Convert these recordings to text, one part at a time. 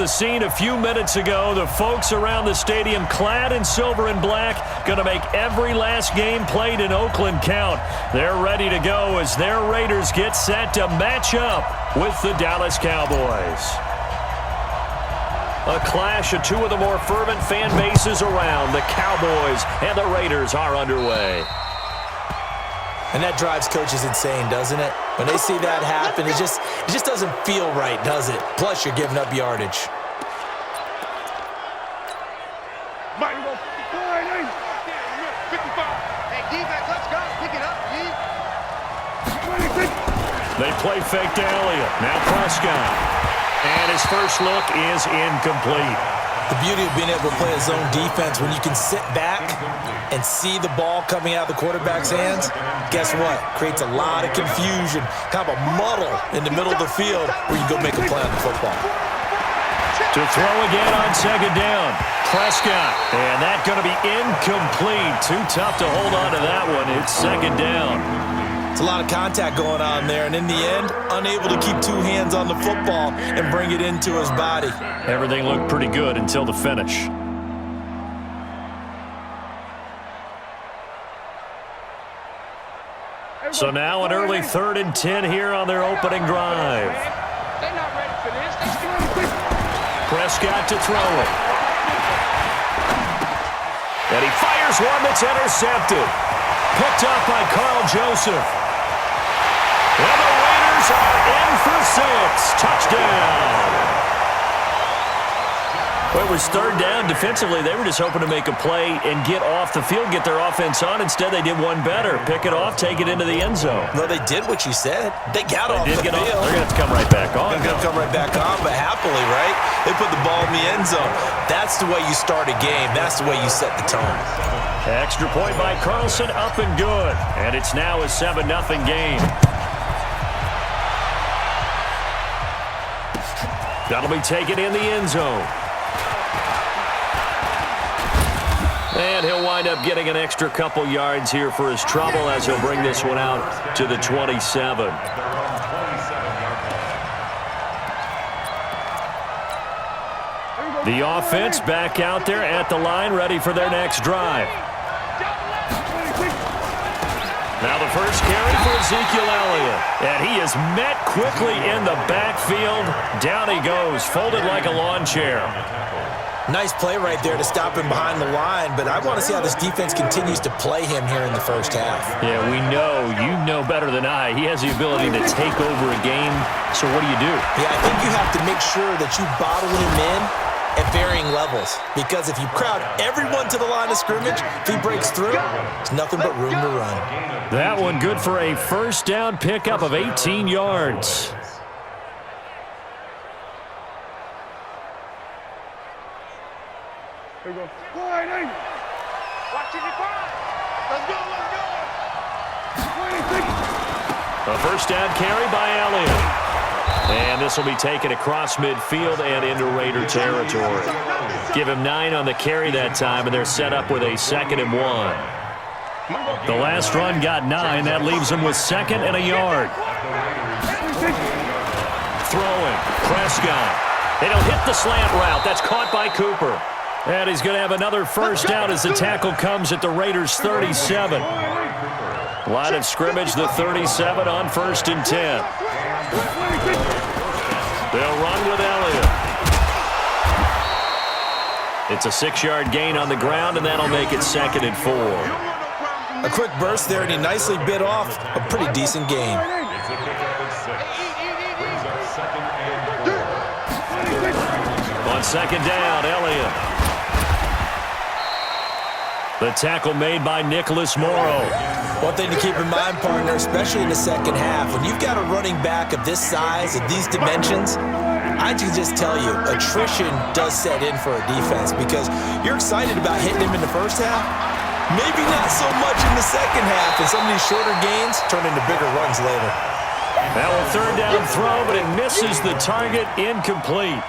The scene a few minutes ago, the folks around the stadium clad in silver and black going to make every last game played in Oakland count. They're ready to go as their Raiders get set to match up with the Dallas Cowboys. A clash of two of the more fervent fan bases around. The Cowboys and the Raiders are underway. And that drives coaches insane, doesn't it? When they see that happen, it just doesn't feel right, does it? Plus, you're giving up yardage. They play fake to Elliott. Now Prescott. And his first look is incomplete. The beauty of being able to play a zone defense, when you can sit back and see the ball coming out of the quarterback's hands, guess what? Creates a lot of confusion, kind of a muddle in the middle of the field where you go make a play on the football. To throw again on second down. Prescott. And that's going to be incomplete. Too tough to hold on to that one. It's second down. It's a lot of contact going on there, and in the end, unable to keep two hands on the football and bring it into his body. Everything looked pretty good until the finish. So now an early 3rd and 10 here on their opening drive. They're not ready for this. Prescott to throw it. And he fires one that's intercepted. Picked up by Carl Joseph. And the Raiders are in for 6. Touchdown. Well, it was 3rd down. Defensively, they were just hoping to make a play and get off the field, get their offense on. Instead, they did one better. Pick it off, take it into the end zone. Well, they did what you said. They got off the field. They're going to have to come right back on. They're going to come right back on, but happily, right? They put the ball in the end zone. That's the way you start a game. That's the way you set the tone. Extra point by Carlson, up and good. And it's now a 7-0 game. That'll be taken in the end zone. And he'll wind up getting an extra couple yards here for his trouble as he'll bring this one out to the 27. The offense back out there at the line, ready for their next drive. Now the first carry for Ezekiel Elliott. And he is met quickly in the backfield. Down he goes, folded like a lawn chair. Nice play right there to stop him behind the line, but I want to see how this defense continues to play him here in the first half. Yeah, we know. You know better than I. He has the ability to take over a game. So what do you do? Yeah, I think you have to make sure that you bottle him in at varying levels, because if you crowd everyone to the line of scrimmage, if he breaks through, there's nothing but room to run. That one good for a first down pickup of 18 yards. Here we go. Watching the crowd. Let's go, let's go. A first down carry by Elliott. And this will be taken across midfield and into Raider territory. Give him 9 on the carry that time, and they're set up with a 2nd and 1. The last run got 9. That leaves them with 2nd and a yard. Throwing. Prescott. And he'll hit the slant route. That's caught by Cooper. And he's going to have another first down as the tackle comes at the Raiders' 37. Line of scrimmage, the 37 on 1st and 10. They'll run with Elliott. It's a 6-yard gain on the ground, and that'll make it 2nd and 4. A quick burst there, and he nicely bit off a pretty decent gain. On 2nd down, Elliott. The tackle made by Nicholas Morrow. One thing to keep in mind, partner, especially in the second half, when you've got a running back of this size, of these dimensions, I can just tell you, attrition does set in for a defense, because you're excited about hitting him in the first half, maybe not so much in the second half, and some of these shorter gains turn into bigger runs later. Now a 3rd down throw, but it misses the target, incomplete.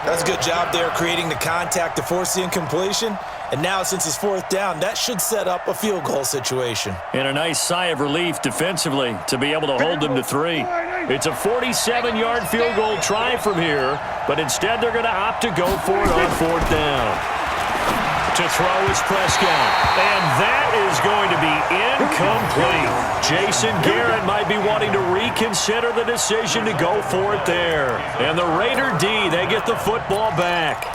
That's a good job there, creating the contact to force the incompletion. And now, since it's 4th down, that should set up a field goal situation. And a nice sigh of relief defensively to be able to hold them to 3. It's a 47-yard field goal try from here, but instead they're going to opt to go for it on fourth down. To throw is Prescott, and that is going to be incomplete. Jason Garrett might be wanting to reconsider the decision to go for it there. And the Raider D, they get the football back.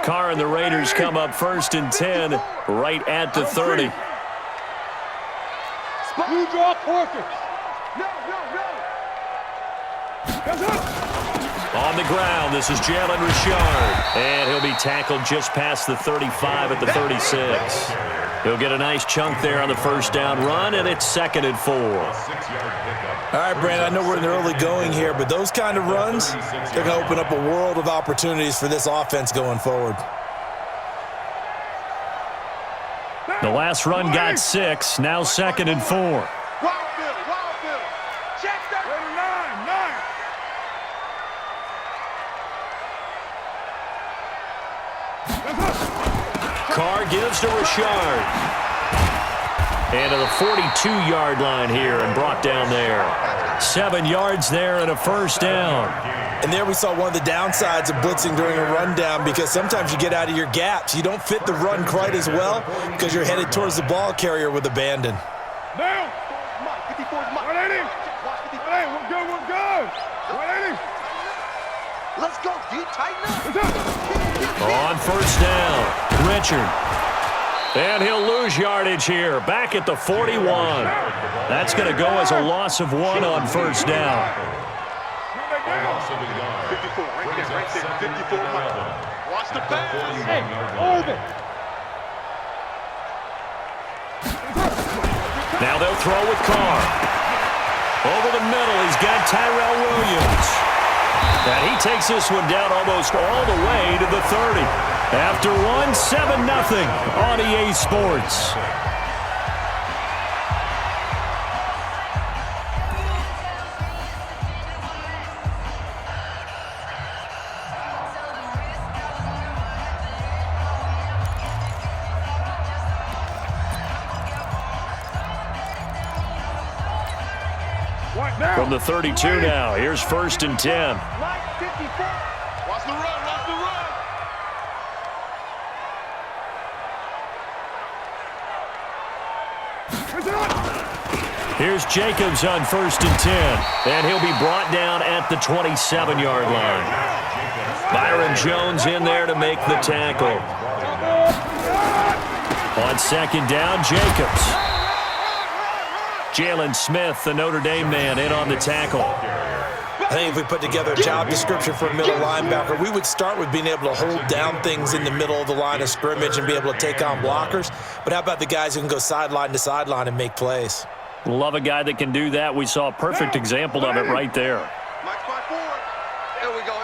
Carr and the Raiders come up 1st and 10, right at the 30. You draw Porter. On the ground, this is Jalen Richard. And he'll be tackled just past the 35 at the 36. He'll get a nice chunk there on the first down run, and it's 2nd and 4. All right, Brandon, I know we're in the early going here, but those kind of runs, they're going to open up a world of opportunities for this offense going forward. The last run got 6, now 2nd and 4. Wild Bill. Check that. 9. Carr gives to Richard. And to the 42-yard line here and brought down there. 7 yards there and a first down. And there we saw one of the downsides of blitzing during a rundown, because sometimes you get out of your gaps. You don't fit the run quite as well because you're headed towards the ball carrier with abandon. Down. 180. 180. We're good. 180. Let's go. You tighten up. On first down, Richard. And he'll lose yardage here, back at the 41. That's going to go as a loss of 1 on first down. 54, right there. 54, watch the pass. Hey, Orbit. Now they'll throw with Carr. Over the middle, he's got Tyrell Williams. And he takes this one down almost all the way to the 30. After 1, 7-0 on EA Sports. From the 32 now, here's 1st and 10. Watch the run. Here's Jacobs on 1st and 10. And he'll be brought down at the 27-yard line. Byron Jones in there to make the tackle. On 2nd down, Jacobs. Jalen Smith, the Notre Dame man, in on the tackle. I think if we put together a job description for a middle linebacker, we would start with being able to hold down things in the middle of the line of scrimmage and be able to take on blockers. But how about the guys who can go sideline to sideline and make plays? Love a guy that can do that. We saw a perfect example of it right there. Mike 5-4. Here we go.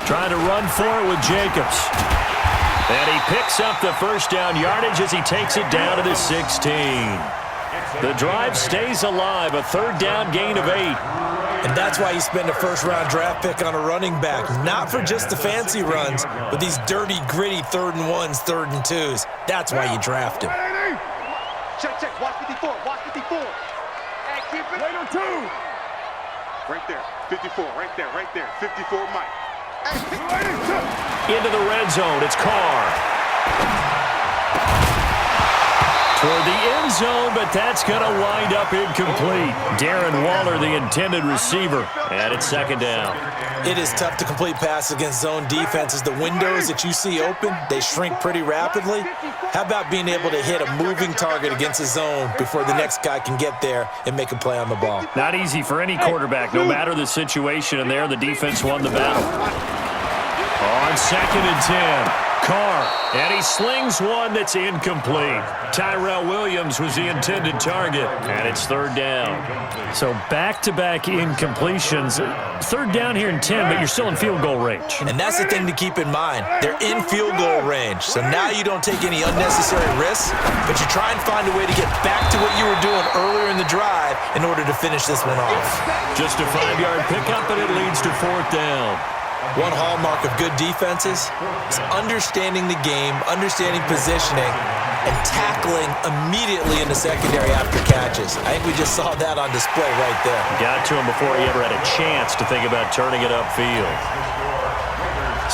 Trying to run for it with Jacobs. And he picks up the first down yardage as he takes it down to the 16. The drive stays alive, a 3rd down gain of 8. And that's why you spend a first-round draft pick on a running back. Not for just the fancy runs, but these dirty, gritty 3rd and 1s, 3rd and 2s. That's why you draft him. Check. Watch 54. Hey, keep it. Later 2. Right there. 54. Right there. 54, Mike. Into the red zone, it's Carr. Toward the end zone, but that's going to wind up incomplete. Darren Waller, the intended receiver, and it's 2nd down. It is tough to complete passes against zone defenses. The windows that you see open, they shrink pretty rapidly. How about being able to hit a moving target against a zone before the next guy can get there and make a play on the ball? Not easy for any quarterback, no matter the situation, and there the defense won the battle. On 2nd and 10, Carr, and he slings one that's incomplete. Tyrell Williams was the intended target, and it's third down. So back-to-back incompletions. Third down here in 10, but you're still in field goal range. And that's the thing to keep in mind. They're in field goal range, so now you don't take any unnecessary risks, but you try and find a way to get back to what you were doing earlier in the drive in order to finish this one off. Just a 5-yard pickup, and it leads to fourth down. One hallmark of good defenses is understanding the game, understanding positioning, and tackling immediately in the secondary after catches. I think we just saw that on display right there. Got to him before he ever had a chance to think about turning it upfield.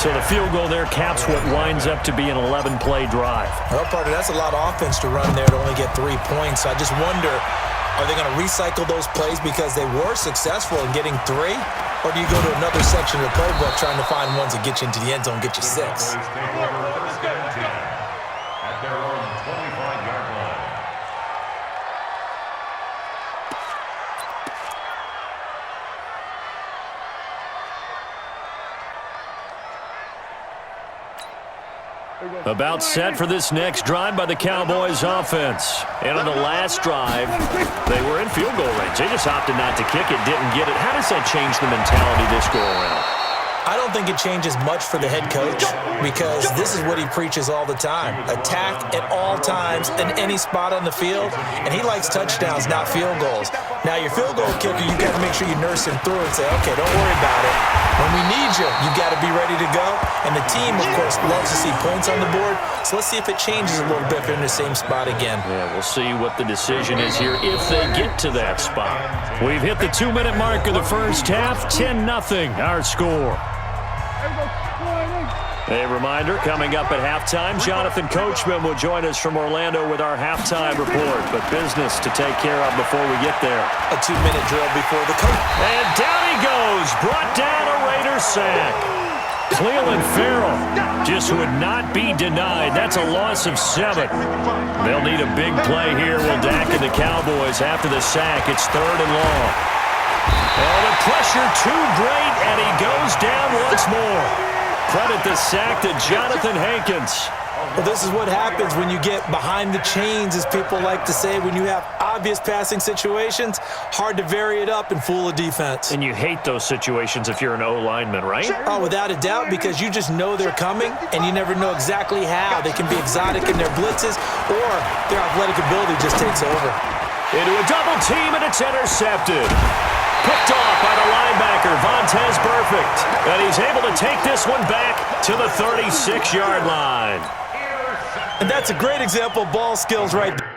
So the field goal there caps what winds up to be an 11-play drive. Well, partner, that's a lot of offense to run there to only get 3 points. I just wonder, are they going to recycle those plays because they were successful in getting 3? Or do you go to another section of the playbook trying to find ones that get you into the end zone, get you 6? About set for this next drive by the Cowboys offense. And on the last drive, they were in field goal range. They just opted not to kick it, didn't get it. How does that change the mentality this go around? I don't think it changes much for the head coach because this is what he preaches all the time. Attack at all times in any spot on the field, and he likes touchdowns, not field goals. Now, your field goal kicker, you've got to make sure you nurse him through and say, okay, don't worry about it. When we need you, you've got to be ready to go. And the team, of course, loves to see points on the board. So let's see if it changes a little bit if they're in the same spot again. Yeah, we'll see what the decision is here if they get to that spot. We've hit the 2-minute mark of the first half. 10-0 our score. A reminder, coming up at halftime, Jonathan Coachman will join us from Orlando with our halftime report. But business to take care of before we get there. A 2-minute drill before the coach. And down he goes. Brought down a Raider sack. Cleveland Farrell just would not be denied. That's a loss of 7. They'll need a big play here. Will Dak and the Cowboys after the sack. It's third and long. Oh, the pressure too great, and he goes down once more. Credit the sack to Jonathan Hankins. Well, this is what happens when you get behind the chains, as people like to say. When you have obvious passing situations, hard to vary it up and fool a defense. And you hate those situations if you're an O-lineman, right? Oh, without a doubt, because you just know they're coming, and you never know exactly how. They can be exotic in their blitzes, or their athletic ability just takes over. Into a double team, and it's intercepted. Picked off by the linebacker, Vontaze Burfict. And he's able to take this one back to the 36-yard line. And that's a great example of ball skills right there.